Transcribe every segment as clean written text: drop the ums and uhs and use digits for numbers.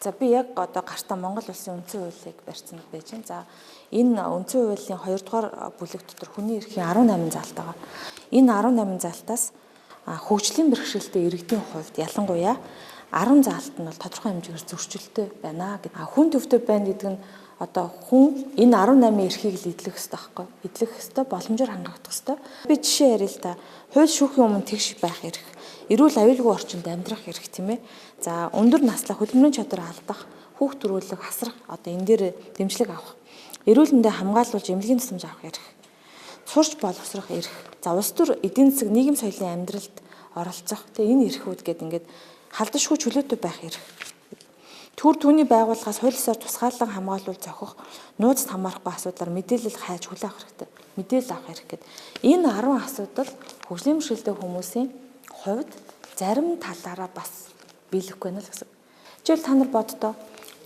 За би яг одоо гартаа Монгол улсын үндсэн хуулийг барьсан байж байна. За энэ үндсэн хуулийн 2 дугаар бүлэг дотор хүний эрхийн 18 залт байгаа. Энэ 18 залтаас хөгжлийн бэрхшээлтэй иргэдийн хувьд ялангуяа 10 залт нь бол тодорхой хэмжээгээр зөрчилтэй байна гэдэг. Хүн төвтэй байна гэдэг нь одоо хүн энэ 18 эрхийг л эдлэх ёстой байхгүй. Эдлэх ёстой, боломжоор хангагдах ёстой. Би жишээ ярил л да. Хууль шүүхийн өмнө тэгш байх эрх. Эрүүл аюулгүй орчинд амьдрах эрх тийм ээ. За өндөр наслах, хөдөлмөрийн чадвар алдах, хүүхд төрүүлэх, хасрах одоо энэ дээр дэмжлэг авах. Эрүүл мэндэд хамгаалуулж эмнэлгийн тусламж авах эрх. Сурч боловсрох эрх. За улс төр эдийн засаг нийгэм соёлын амьдралд оролцох. Тэгээ энэ эрхүүд гээд ингээд халдашгүй чөлөөтэй байх эрх. Төр түүний байгууллагаас хуулиасаар тусгаалan хамгаалуул зохих, нууцд хамаарахгүй асуудлаар мэдээлэл хайж хүлээх хэрэгтэй. Мэдээлэл авах эрх гэдэг. Энэ 10 асуудал хөгжлийн бэрхшээлтэй хүмүүсийн хувьд зарим талаараа бас биелэхгүй байна л гэсэн. Жишээл та нар боддоо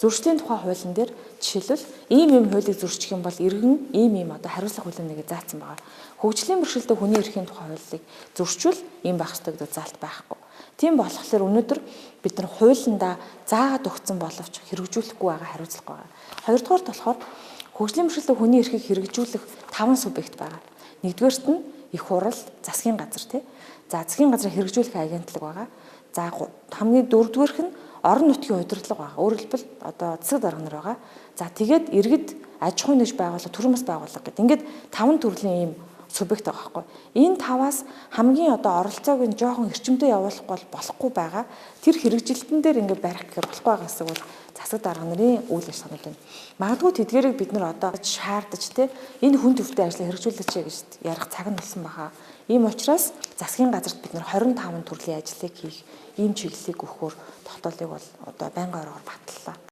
зөрчлийн тухай хуулийн дээр жишээлбэл ийм хуулийг зөрчих юм бол иргэн ийм одоо хариуцлага хуулийн нэгэ заасан байгаа. Хөгжлийн бэрхшээлтэй хүний эрхийн тухай хуулийг зөрчвөл ийм байх ёстой гэдэг залт байхгүй. Тийм болохоор өнөөдөр бид нар хуулиндаа заагаад өгсөн боловч хэрэгжүүлэхгүй байгаа хариуцлага байгаа. Хоёрдугаарт болохоор хөгжлийн бэрхшээлтэй хүний эрхийг хэрэгжүүлэх 5 субъект байгаа. Нэгдүгээрт нь их хурал, засгийн газар тий. За засгийн газрыг хэрэгжүүлэх агентлаг байгаа. За хамгийн дөрөвдүгээрх нь орон нутгийн удирдлага байгаа. Өөрөөр хэлбэл одоо засаг дарга нар байгаа. За тэгээд иргэд аж ахуй нэгж байгууллага, төрийн бас байгууллага гэдэг. Ингээд 5 төрлийн ийм субъект байгаа байхгүй. Энэ 5-аас хамгийн одоо оролцоог нь жоохон эрчимтэй явуулах бол болохгүй байгаа. Тэр хэрэгжилтэн дээр ингээд барих гэх болохгүй байгаа гэсэн бол засаг дарга нарын үйл ажиллагаанууд байна. Магадгүй тэдгээрийг бид нар одоо шаардаж те энэ хүн төвтэй ажлаа хэрэгжүүлээч гэж ярих цаг нь болсон баха. Ийм учраас засгийн газарт бид нар 25 төрлийн ажлыг хийх ийм чиглэлийг өгөхөөр тогтоолыг бол одоо байнгын ороор батллаа.